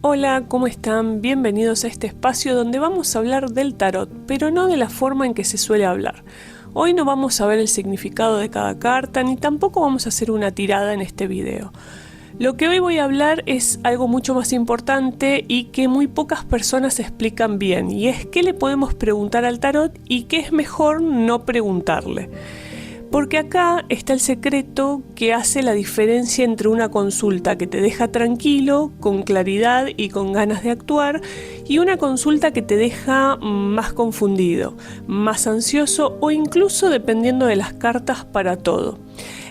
Hola, ¿cómo están? Bienvenidos a este espacio donde vamos a hablar del tarot, pero no de la forma en que se suele hablar. Hoy no vamos a ver el significado de cada carta, ni tampoco vamos a hacer una tirada en este video. Lo que hoy voy a hablar es algo mucho más importante y que muy pocas personas explican bien, y es qué le podemos preguntar al tarot y qué es mejor no preguntarle. Porque acá está el secreto que hace la diferencia entre una consulta que te deja tranquilo, con claridad y con ganas de actuar, y una consulta que te deja más confundido, más ansioso o incluso dependiendo de las cartas para todo.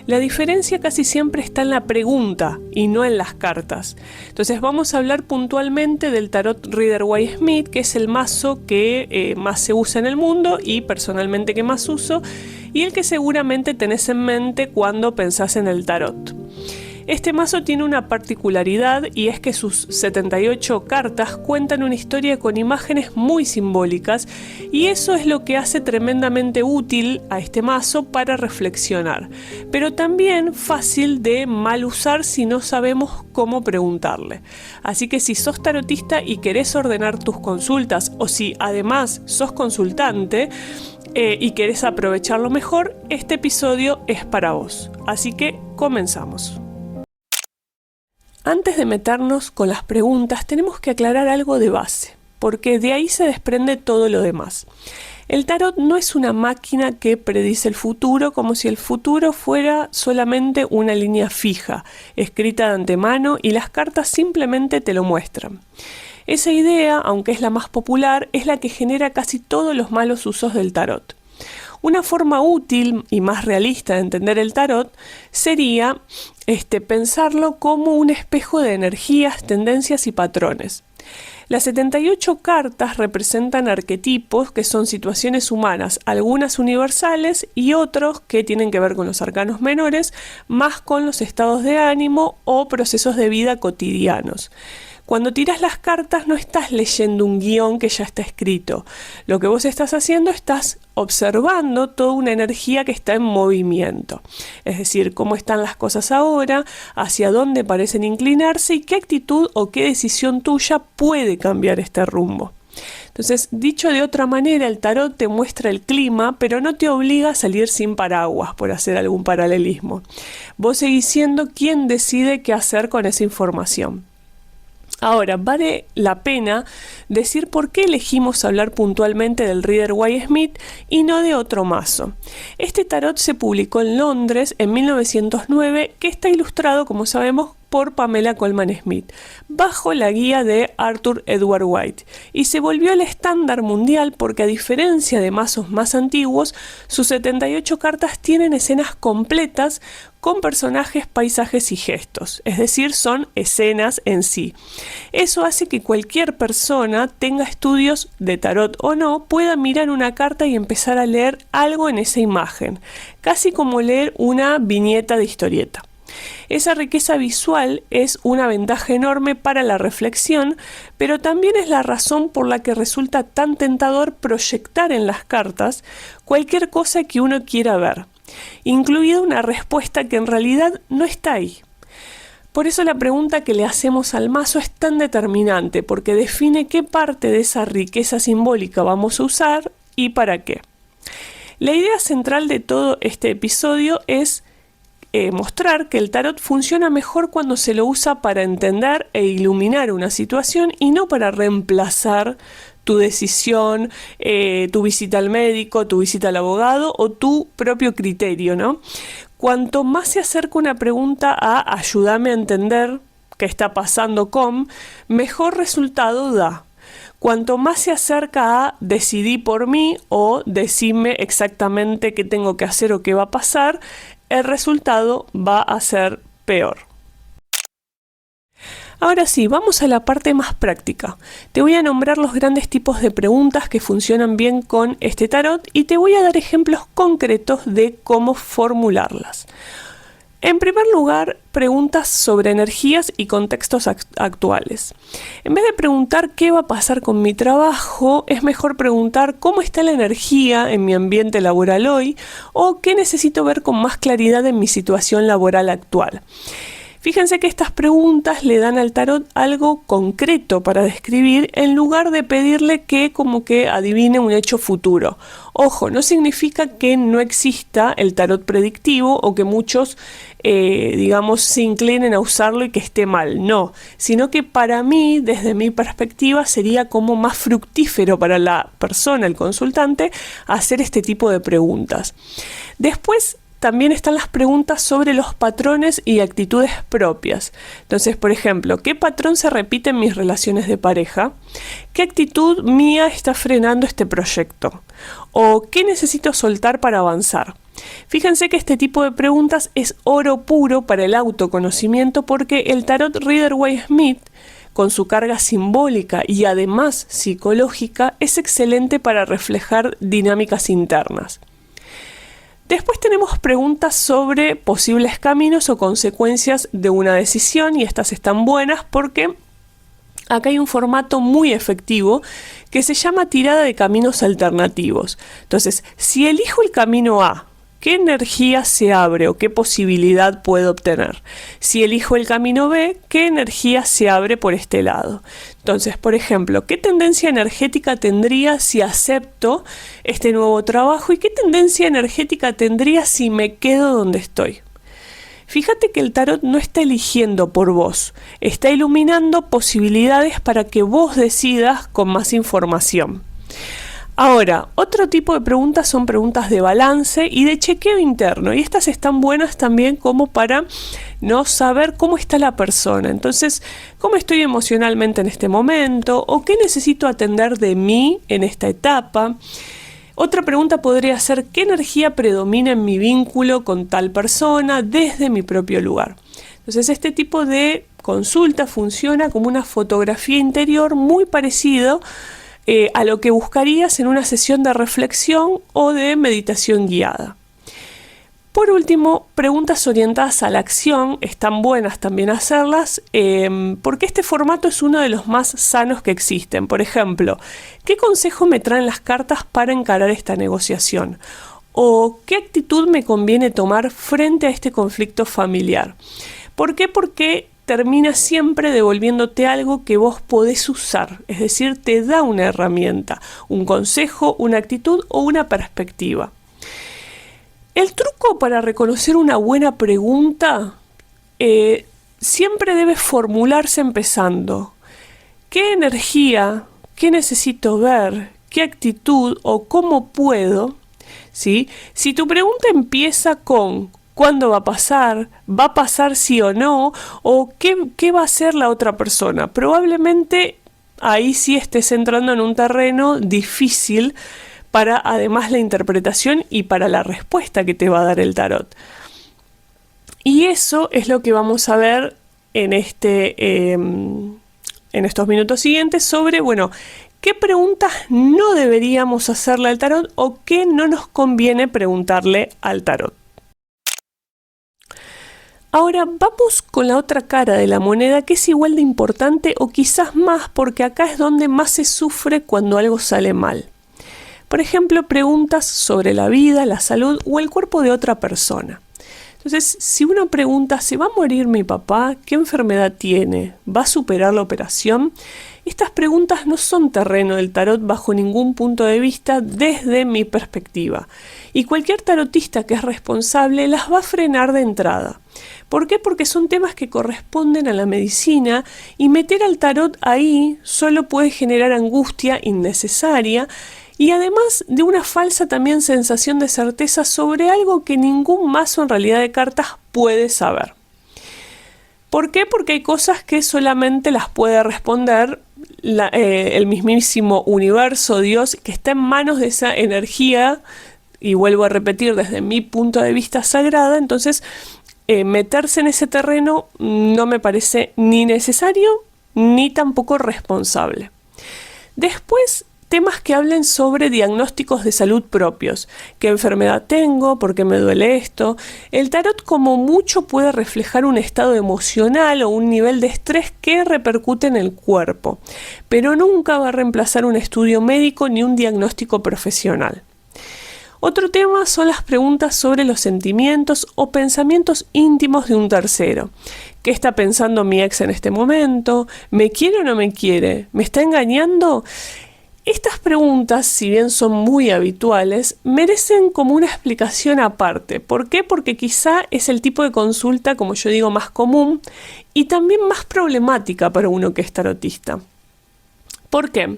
La diferencia casi siempre está en la pregunta y no en las cartas. Entonces vamos a hablar puntualmente del tarot Rider-Waite-Smith, que es el mazo que más se usa en el mundo y personalmente que más uso, y el que seguramente tenés en mente cuando pensás en el tarot. Este mazo tiene una particularidad y es que sus 78 cartas cuentan una historia con imágenes muy simbólicas, y eso es lo que hace tremendamente útil a este mazo para reflexionar, pero también fácil de mal usar si no sabemos cómo preguntarle. Así que si sos tarotista y querés ordenar tus consultas, o si además sos consultante, y querés aprovecharlo mejor, este episodio es para vos. Así que comenzamos. Antes de meternos con las preguntas, tenemos que aclarar algo de base, porque de ahí se desprende todo lo demás. El tarot no es una máquina que predice el futuro, como si el futuro fuera solamente una línea fija, escrita de antemano, y las cartas simplemente te lo muestran. Esa idea, aunque es la más popular, es la que genera casi todos los malos usos del tarot. Una forma útil y más realista de entender el tarot sería pensarlo como un espejo de energías, tendencias y patrones. Las 78 cartas representan arquetipos que son situaciones humanas, algunas universales y otros que tienen que ver con los arcanos menores, más con los estados de ánimo o procesos de vida cotidianos. Cuando tiras las cartas no estás leyendo un guión que ya está escrito. Lo que vos estás haciendo, estás observando toda una energía que está en movimiento. Es decir, cómo están las cosas ahora, hacia dónde parecen inclinarse y qué actitud o qué decisión tuya puede cambiar este rumbo. Entonces, dicho de otra manera, el tarot te muestra el clima, pero no te obliga a salir sin paraguas, por hacer algún paralelismo. Vos seguís siendo quien decide qué hacer con esa información. Ahora, vale la pena decir por qué elegimos hablar puntualmente del Rider-Waite-Smith y no de otro mazo. Este tarot se publicó en Londres en 1909, que está ilustrado, como sabemos, por Pamela Colman Smith, bajo la guía de Arthur Edward White, y se volvió el estándar mundial porque, a diferencia de mazos más antiguos, sus 78 cartas tienen escenas completas con personajes, paisajes y gestos, es decir, son escenas en sí. Eso hace que cualquier persona, tenga estudios de tarot o no, pueda mirar una carta y empezar a leer algo en esa imagen, casi como leer una viñeta de historieta. Esa riqueza visual es una ventaja enorme para la reflexión, pero también es la razón por la que resulta tan tentador proyectar en las cartas cualquier cosa que uno quiera ver, incluida una respuesta que en realidad no está ahí. Por eso la pregunta que le hacemos al mazo es tan determinante, porque define qué parte de esa riqueza simbólica vamos a usar y para qué. La idea central de todo este episodio es mostrar que el tarot funciona mejor cuando se lo usa para entender e iluminar una situación y no para reemplazar tu decisión, tu visita al médico, tu visita al abogado o tu propio criterio, ¿no? Cuanto más se acerca una pregunta a ayúdame a entender qué está pasando mejor resultado da. Cuanto más se acerca a decidí por mí o decime exactamente qué tengo que hacer o qué va a pasar, el resultado va a ser peor. Ahora sí, vamos a la parte más práctica. Te voy a nombrar los grandes tipos de preguntas que funcionan bien con este tarot y te voy a dar ejemplos concretos de cómo formularlas. En primer lugar, preguntas sobre energías y contextos actuales. En vez de preguntar qué va a pasar con mi trabajo, es mejor preguntar cómo está la energía en mi ambiente laboral hoy o qué necesito ver con más claridad en mi situación laboral actual. Fíjense que estas preguntas le dan al tarot algo concreto para describir en lugar de pedirle que como que adivine un hecho futuro. Ojo, no significa que no exista el tarot predictivo o que muchos, digamos, se inclinen a usarlo y que esté mal. No, sino que para mí, desde mi perspectiva, sería como más fructífero para la persona, el consultante, hacer este tipo de preguntas. Después, también están las preguntas sobre los patrones y actitudes propias. Entonces, por ejemplo, ¿qué patrón se repite en mis relaciones de pareja? ¿Qué actitud mía está frenando este proyecto? ¿O qué necesito soltar para avanzar? Fíjense que este tipo de preguntas es oro puro para el autoconocimiento porque el tarot Rider-Waite-Smith, con su carga simbólica y además psicológica, es excelente para reflejar dinámicas internas. Después tenemos preguntas sobre posibles caminos o consecuencias de una decisión y estas están buenas porque acá hay un formato muy efectivo que se llama tirada de caminos alternativos. Entonces, si elijo el camino A, ¿qué energía se abre o qué posibilidad puedo obtener? Si elijo el camino B, ¿qué energía se abre por este lado? Entonces, por ejemplo, ¿qué tendencia energética tendría si acepto este nuevo trabajo? ¿Y qué tendencia energética tendría si me quedo donde estoy? Fíjate que el tarot no está eligiendo por vos, está iluminando posibilidades para que vos decidas con más información. Ahora, otro tipo de preguntas son preguntas de balance y de chequeo interno, y estas están buenas también como para no saber cómo está la persona. Entonces, ¿cómo estoy emocionalmente en este momento? ¿O qué necesito atender de mí en esta etapa? Otra pregunta podría ser, ¿qué energía predomina en mi vínculo con tal persona desde mi propio lugar? Entonces, este tipo de consulta funciona como una fotografía interior muy parecido a lo que buscarías en una sesión de reflexión o de meditación guiada. Por último, preguntas orientadas a la acción, están buenas también hacerlas, porque este formato es uno de los más sanos que existen. Por ejemplo, ¿qué consejo me traen las cartas para encarar esta negociación? ¿O qué actitud me conviene tomar frente a este conflicto familiar? ¿Por qué? Porque termina siempre devolviéndote algo que vos podés usar, es decir, te da una herramienta, un consejo, una actitud o una perspectiva. El truco para reconocer una buena pregunta siempre debe formularse empezando. ¿Qué energía, qué necesito ver, qué actitud o cómo puedo? ¿Sí? Si tu pregunta empieza con ¿cuándo va a pasar sí o no? ¿O qué va a hacer la otra persona? Probablemente ahí sí estés entrando en un terreno difícil para además la interpretación y para la respuesta que te va a dar el tarot. Y eso es lo que vamos a ver en estos minutos siguientes sobre, bueno, qué preguntas no deberíamos hacerle al tarot o qué no nos conviene preguntarle al tarot. Ahora vamos con la otra cara de la moneda que es igual de importante o quizás más porque acá es donde más se sufre cuando algo sale mal. Por ejemplo, preguntas sobre la vida, la salud o el cuerpo de otra persona. Entonces, si uno pregunta, ¿se va a morir mi papá? ¿Qué enfermedad tiene? ¿Va a superar la operación? Estas preguntas no son terreno del tarot bajo ningún punto de vista desde mi perspectiva. Y cualquier tarotista que es responsable las va a frenar de entrada. ¿Por qué? Porque son temas que corresponden a la medicina y meter al tarot ahí solo puede generar angustia innecesaria y además de una falsa también sensación de certeza sobre algo que ningún mazo en realidad de cartas puede saber. ¿Por qué? Porque hay cosas que solamente las puede responder el mismísimo universo, Dios, que está en manos de esa energía, y vuelvo a repetir desde mi punto de vista sagrada. Entonces meterse en ese terreno no me parece ni necesario ni tampoco responsable. Después, temas que hablen sobre diagnósticos de salud propios. ¿Qué enfermedad tengo? ¿Por qué me duele esto? El tarot como mucho puede reflejar un estado emocional o un nivel de estrés que repercute en el cuerpo, pero nunca va a reemplazar un estudio médico ni un diagnóstico profesional. Otro tema son las preguntas sobre los sentimientos o pensamientos íntimos de un tercero. ¿Qué está pensando mi ex en este momento? ¿Me quiere o no me quiere? ¿Me está engañando? Estas preguntas, si bien son muy habituales, merecen como una explicación aparte. ¿Por qué? Porque quizá es el tipo de consulta, como yo digo, más común y también más problemática para uno que es tarotista. ¿Por qué?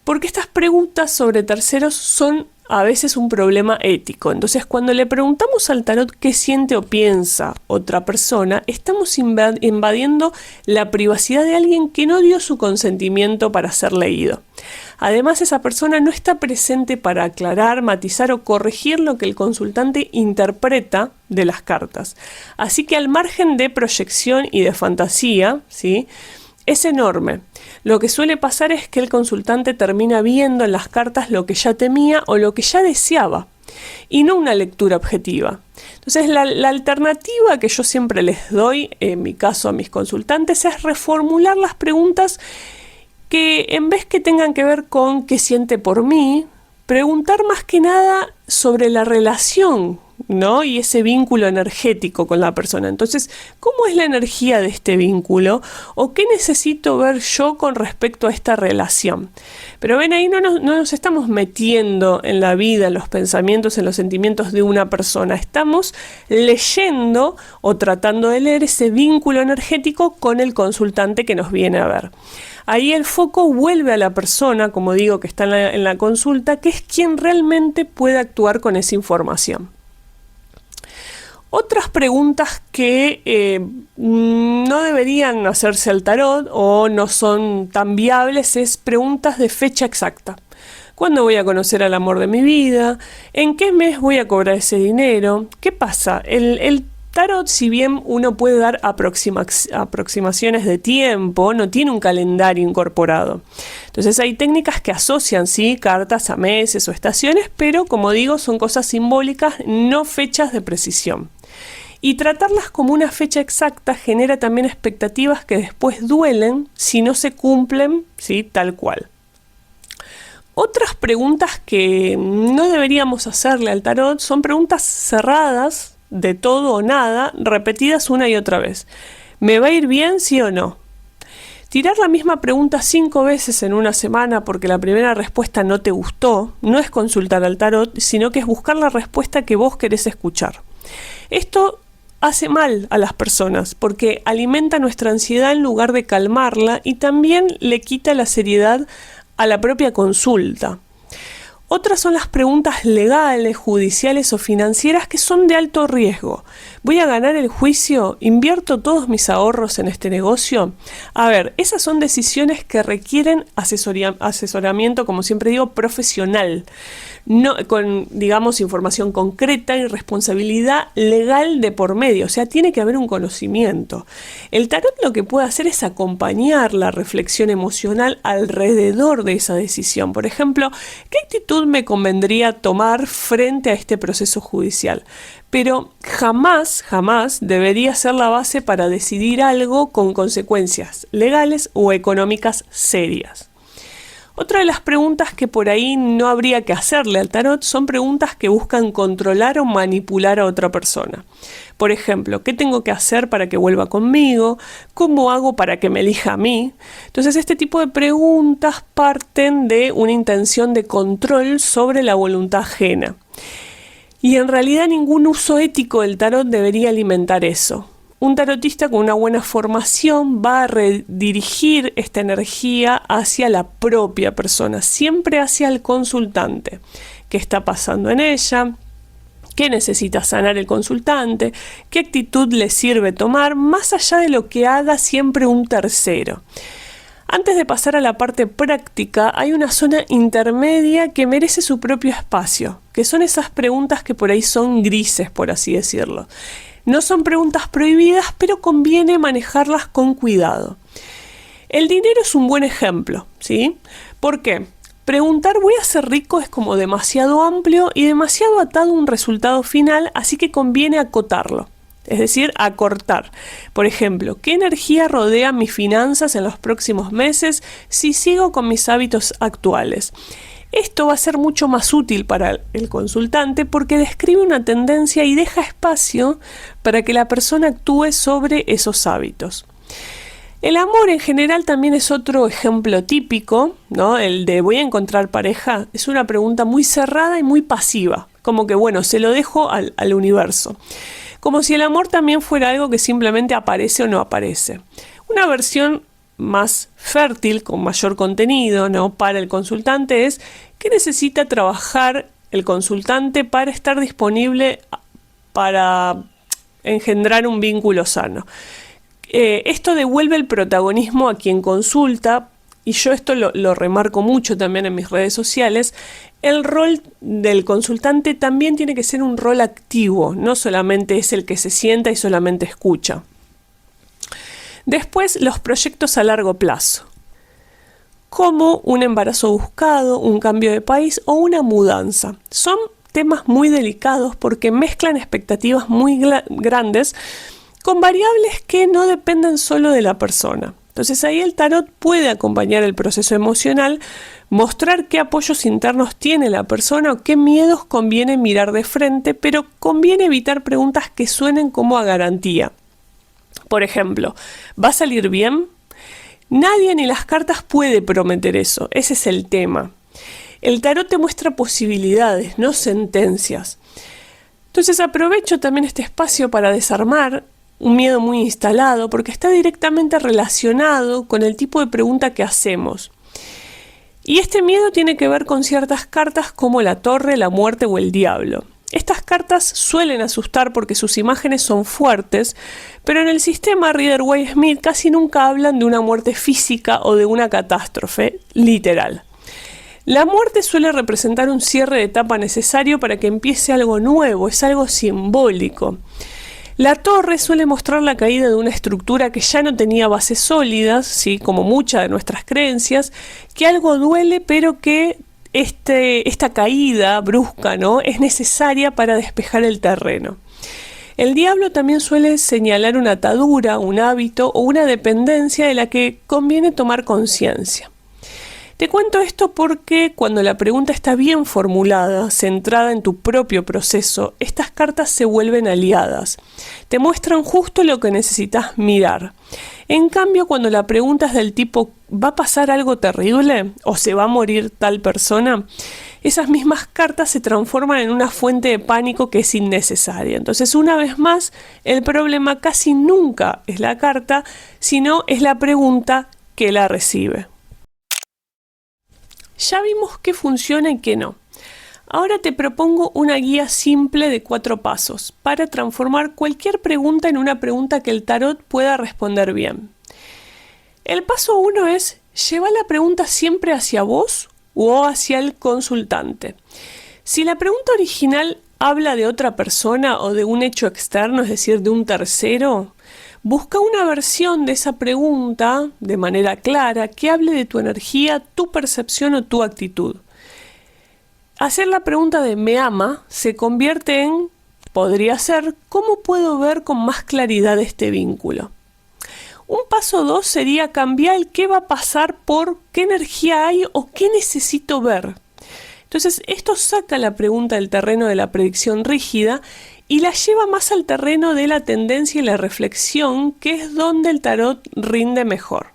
Porque estas preguntas sobre terceros son a veces un problema ético. Entonces, cuando le preguntamos al tarot qué siente o piensa otra persona, estamos invadiendo la privacidad de alguien que no dio su consentimiento para ser leído. Además, esa persona no está presente para aclarar, matizar o corregir lo que el consultante interpreta de las cartas. Así que al margen de proyección y de fantasía, ¿sí?, es enorme. Lo que suele pasar es que el consultante termina viendo en las cartas lo que ya temía o lo que ya deseaba, y no una lectura objetiva. Entonces, la alternativa que yo siempre les doy, en mi caso a mis consultantes, es reformular las preguntas que, en vez que tengan que ver con qué siente por mí, preguntar más que nada sobre la relación, ¿no?, y ese vínculo energético con la persona. Entonces, ¿cómo es la energía de este vínculo? ¿O qué necesito ver yo con respecto a esta relación? Pero ven, ahí no nos estamos metiendo en la vida, en los pensamientos, en los sentimientos de una persona. Estamos leyendo o tratando de leer ese vínculo energético con el consultante que nos viene a ver. Ahí el foco vuelve a la persona, como digo, que está en la consulta, que es quien realmente puede actuar con esa información. Otras preguntas que no deberían hacerse al tarot o no son tan viables es preguntas de fecha exacta. ¿Cuándo voy a conocer al amor de mi vida? ¿En qué mes voy a cobrar ese dinero? ¿Qué pasa? El tarot, si bien uno puede dar aproximaciones de tiempo, no tiene un calendario incorporado. Entonces hay técnicas que asocian, sí, cartas a meses o estaciones, pero como digo, son cosas simbólicas, no fechas de precisión. Y tratarlas como una fecha exacta genera también expectativas que después duelen si no se cumplen, ¿sí?, tal cual. Otras preguntas que no deberíamos hacerle al tarot son preguntas cerradas, de todo o nada, repetidas una y otra vez. ¿Me va a ir bien, sí o no? Tirar la misma pregunta 5 veces en una semana porque la primera respuesta no te gustó, no es consultar al tarot, sino que es buscar la respuesta que vos querés escuchar. Esto hace mal a las personas porque alimenta nuestra ansiedad en lugar de calmarla y también le quita la seriedad a la propia consulta. Otras son las preguntas legales, judiciales o financieras que son de alto riesgo. ¿Voy a ganar el juicio? ¿Invierto todos mis ahorros en este negocio? A ver, esas son decisiones que requieren asesoramiento, como siempre digo, profesional. No, con, digamos, información concreta y responsabilidad legal de por medio. O sea, tiene que haber un conocimiento. El tarot lo que puede hacer es acompañar la reflexión emocional alrededor de esa decisión. Por ejemplo, ¿qué actitud me convendría tomar frente a este proceso judicial? Pero jamás debería ser la base para decidir algo con consecuencias legales o económicas serias. Otra de las preguntas que por ahí no habría que hacerle al tarot son preguntas que buscan controlar o manipular a otra persona. Por ejemplo, ¿qué tengo que hacer para que vuelva conmigo? ¿Cómo hago para que me elija a mí? Entonces, este tipo de preguntas parten de una intención de control sobre la voluntad ajena. Y en realidad ningún uso ético del tarot debería alimentar eso. Un tarotista con una buena formación va a redirigir esta energía hacia la propia persona, siempre hacia el consultante. ¿Qué está pasando en ella? ¿Qué necesita sanar el consultante? ¿Qué actitud le sirve tomar? Más allá de lo que haga siempre un tercero. Antes de pasar a la parte práctica, hay una zona intermedia que merece su propio espacio, que son esas preguntas que por ahí son grises, por así decirlo. No son preguntas prohibidas, pero conviene manejarlas con cuidado. El dinero es un buen ejemplo, ¿sí? ¿Por qué? Preguntar ¿voy a ser rico? Es como demasiado amplio y demasiado atado a un resultado final, así que conviene acotarlo. Es decir, acortar. Por ejemplo, ¿qué energía rodea mis finanzas en los próximos meses si sigo con mis hábitos actuales? Esto va a ser mucho más útil para el consultante porque describe una tendencia y deja espacio para que la persona actúe sobre esos hábitos. El amor en general también es otro ejemplo típico, ¿no? El de ¿voy a encontrar pareja? Es una pregunta muy cerrada y muy pasiva, como que bueno, se lo dejo al universo. Como si el amor también fuera algo que simplemente aparece o no aparece. Una versión más fértil, con mayor contenido, ¿no? Para el consultante es ¿qué necesita trabajar el consultante para estar disponible para engendrar un vínculo sano? Esto devuelve el protagonismo a quien consulta, y yo esto lo remarco mucho también en mis redes sociales. El rol del consultante también tiene que ser un rol activo, no solamente es el que se sienta y solamente escucha. Después, los proyectos a largo plazo, como un embarazo buscado, un cambio de país o una mudanza. Son temas muy delicados porque mezclan expectativas muy grandes con variables que no dependen solo de la persona. Entonces ahí el tarot puede acompañar el proceso emocional, mostrar qué apoyos internos tiene la persona o qué miedos conviene mirar de frente, pero conviene evitar preguntas que suenen como a garantía. Por ejemplo, ¿va a salir bien? Nadie ni las cartas puede prometer eso, ese es el tema. El tarot te muestra posibilidades, no sentencias. Entonces aprovecho también este espacio para desarmar un miedo muy instalado porque está directamente relacionado con el tipo de pregunta que hacemos. Y este miedo tiene que ver con ciertas cartas como la torre, la muerte o el diablo. Estas cartas suelen asustar porque sus imágenes son fuertes, pero en el sistema Rider-Waite-Smith casi nunca hablan de una muerte física o de una catástrofe literal. La muerte suele representar un cierre de etapa necesario para que empiece algo nuevo, es algo simbólico. La torre suele mostrar la caída de una estructura que ya no tenía bases sólidas, ¿sí? Como muchas de nuestras creencias, que algo duele, pero que esta caída brusca, ¿no? Es necesaria para despejar el terreno. El diablo también suele señalar una atadura, un hábito o una dependencia de la que conviene tomar conciencia. Te cuento esto porque cuando la pregunta está bien formulada, centrada en tu propio proceso, estas cartas se vuelven aliadas. Te muestran justo lo que necesitas mirar. En cambio, cuando la pregunta es del tipo ¿va a pasar algo terrible? ¿O se va a morir tal persona? Esas mismas cartas se transforman en una fuente de pánico que es innecesaria. Entonces, una vez más, el problema casi nunca es la carta, sino es la pregunta que la recibe. Ya vimos qué funciona y qué no. Ahora te propongo una guía simple de 4 pasos para transformar cualquier pregunta en una pregunta que el tarot pueda responder bien. El paso 1 es llevar la pregunta siempre hacia vos o hacia el consultante. Si la pregunta original habla de otra persona o de un hecho externo, es decir, de un tercero, busca una versión de esa pregunta de manera clara que hable de tu energía, tu percepción o tu actitud. Hacer la pregunta de ¿me ama? Se convierte en, podría ser, ¿cómo puedo ver con más claridad este vínculo? Un paso 2 sería cambiar el qué va a pasar por qué energía hay o qué necesito ver. Entonces, esto saca la pregunta del terreno de la predicción rígida y la lleva más al terreno de la tendencia y la reflexión, que es donde el tarot rinde mejor.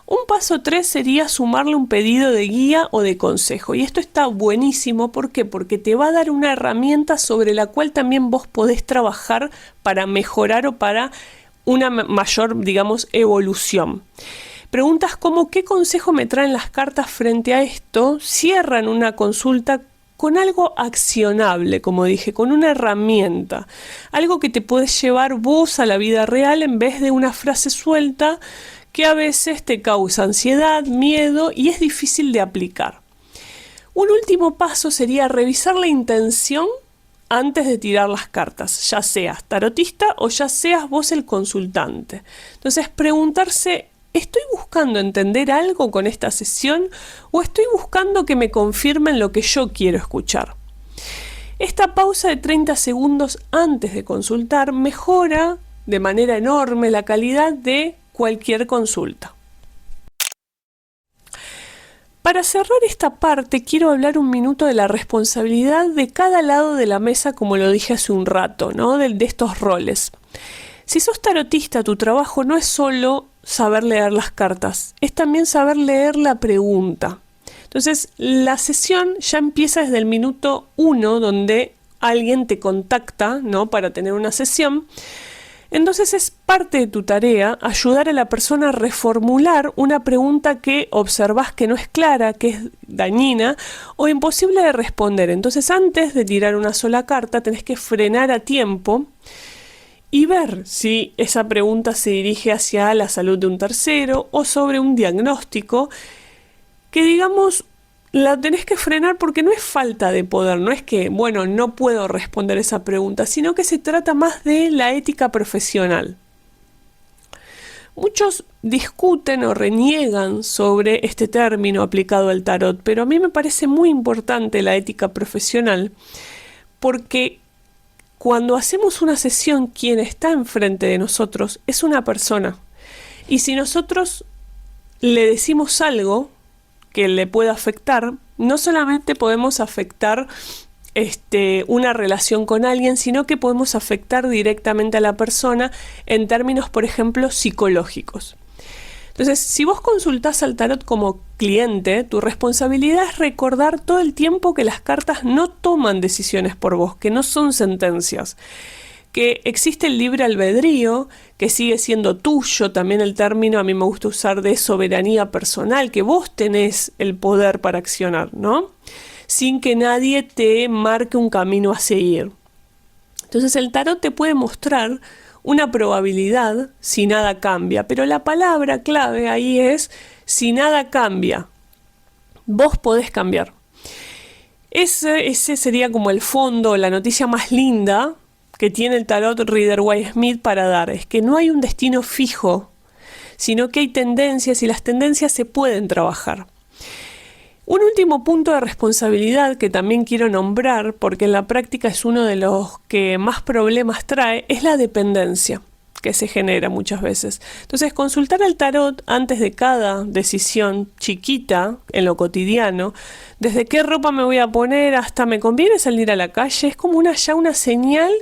Un paso 3 sería sumarle un pedido de guía o de consejo. Y esto está buenísimo. ¿Por qué? Porque te va a dar una herramienta sobre la cual también vos podés trabajar para mejorar o para una mayor, digamos, evolución. Preguntas como ¿qué consejo me traen las cartas frente a esto? Cierran una consulta con algo accionable, como dije, con una herramienta. Algo que te puedes llevar vos a la vida real en vez de una frase suelta que a veces te causa ansiedad, miedo y es difícil de aplicar. Un último paso sería revisar la intención antes de tirar las cartas, ya seas tarotista o ya seas vos el consultante. Entonces preguntarse, ¿estoy buscando entender algo con esta sesión o estoy buscando que me confirmen lo que yo quiero escuchar? Esta pausa de 30 segundos antes de consultar mejora de manera enorme la calidad de cualquier consulta. Para cerrar esta parte, quiero hablar un minuto de la responsabilidad de cada lado de la mesa, como lo dije hace un rato, ¿no? De estos roles. Si sos tarotista, tu trabajo no es solo saber leer las cartas, es también saber leer la pregunta. Entonces, la sesión ya empieza desde el minuto 1, donde alguien te contacta, ¿no? Para tener una sesión. Entonces es parte de tu tarea ayudar a la persona a reformular una pregunta que observás que no es clara, que es dañina o imposible de responder. Entonces, antes de tirar una sola carta, tenés que frenar a tiempo y ver si esa pregunta se dirige hacia la salud de un tercero o sobre un diagnóstico que, digamos, la tenés que frenar porque no es falta de poder, no es que, bueno, no puedo responder esa pregunta, sino que se trata más de la ética profesional. Muchos discuten o reniegan sobre este término aplicado al tarot, pero a mí me parece muy importante la ética profesional porque cuando hacemos una sesión, quien está enfrente de nosotros es una persona. Y si nosotros le decimos algo que le pueda afectar, no solamente podemos afectar una relación con alguien, sino que podemos afectar directamente a la persona en términos, por ejemplo, psicológicos. Entonces, si vos consultás al tarot como cliente, tu responsabilidad es recordar todo el tiempo que las cartas no toman decisiones por vos, que no son sentencias, que existe el libre albedrío, que sigue siendo tuyo, también el término a mí me gusta usar de soberanía personal, que vos tenés el poder para accionar, ¿no? Sin que nadie te marque un camino a seguir. Entonces el tarot te puede mostrar una probabilidad si nada cambia, pero la palabra clave ahí es si nada cambia. Vos podés cambiar. Ese sería como el fondo, la noticia más linda que tiene el tarot Rider-Waite-Smith para dar, es que no hay un destino fijo, sino que hay tendencias y las tendencias se pueden trabajar. Un último punto de responsabilidad que también quiero nombrar, porque en la práctica es uno de los que más problemas trae, es la dependencia que se genera muchas veces. Entonces, consultar al tarot antes de cada decisión chiquita en lo cotidiano, desde qué ropa me voy a poner hasta me conviene salir a la calle, es como ya una señal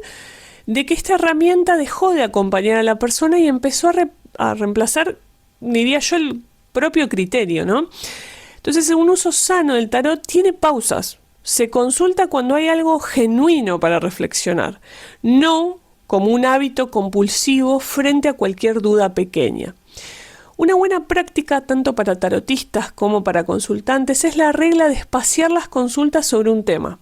de que esta herramienta dejó de acompañar a la persona y empezó a reemplazar, diría yo, el propio criterio, ¿no? Entonces, un uso sano del tarot tiene pausas. Se consulta cuando hay algo genuino para reflexionar, no como un hábito compulsivo frente a cualquier duda pequeña. Una buena práctica tanto para tarotistas como para consultantes es la regla de espaciar las consultas sobre un tema.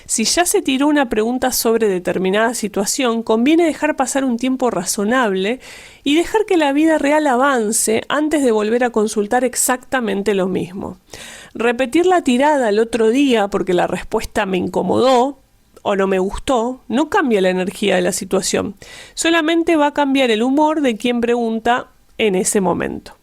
Si ya se tiró una pregunta sobre determinada situación, conviene dejar pasar un tiempo razonable y dejar que la vida real avance antes de volver a consultar exactamente lo mismo. Repetir la tirada el otro día porque la respuesta me incomodó o no me gustó, no cambia la energía de la situación. Solamente va a cambiar el humor de quien pregunta en ese momento.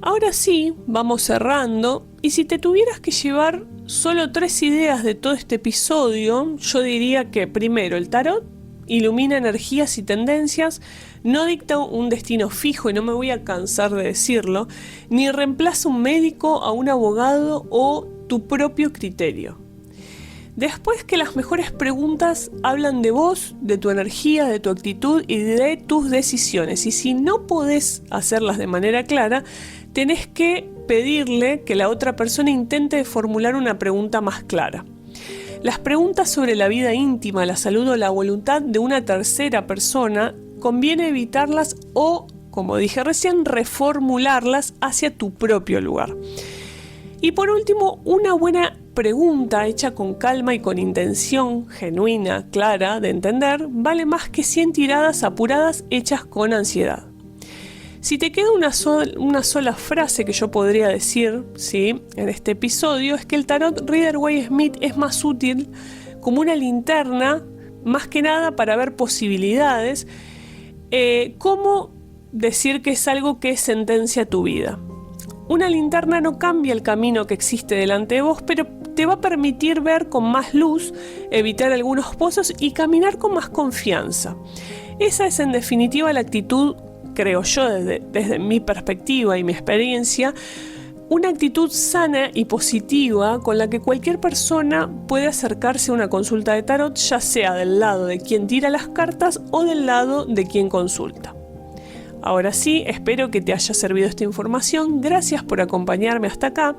Ahora sí, vamos cerrando, y si te tuvieras que llevar solo 3 ideas de todo este episodio, yo diría que primero, el tarot ilumina energías y tendencias, no dicta un destino fijo y no me voy a cansar de decirlo, ni reemplaza un médico a un abogado o tu propio criterio. Después, que las mejores preguntas hablan de vos, de tu energía, de tu actitud y de tus decisiones. Y si no podés hacerlas de manera clara, tenés que pedirle que la otra persona intente formular una pregunta más clara. Las preguntas sobre la vida íntima, la salud o la voluntad de una tercera persona, conviene evitarlas o, como dije recién, reformularlas hacia tu propio lugar. Y por último, una buena pregunta hecha con calma y con intención genuina, clara, de entender, vale más que 100 tiradas apuradas hechas con ansiedad. Si te queda una sola frase que yo podría decir, ¿sí?, en este episodio, es que el tarot Rider-Waite-Smith es más útil como una linterna, más que nada para ver posibilidades, como decir que es algo que sentencia tu vida. Una linterna no cambia el camino que existe delante de vos, pero te va a permitir ver con más luz, evitar algunos pozos y caminar con más confianza. Esa es en definitiva la actitud creo yo desde mi perspectiva y mi experiencia, una actitud sana y positiva con la que cualquier persona puede acercarse a una consulta de tarot, ya sea del lado de quien tira las cartas o del lado de quien consulta. Ahora sí, espero que te haya servido esta información. Gracias por acompañarme hasta acá.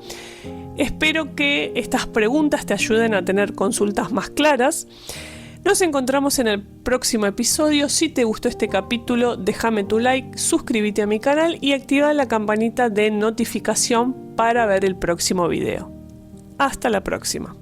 Espero que estas preguntas te ayuden a tener consultas más claras. Nos encontramos en el próximo episodio. Si te gustó este capítulo, déjame tu like, suscríbete a mi canal y activa la campanita de notificación para ver el próximo video. Hasta la próxima.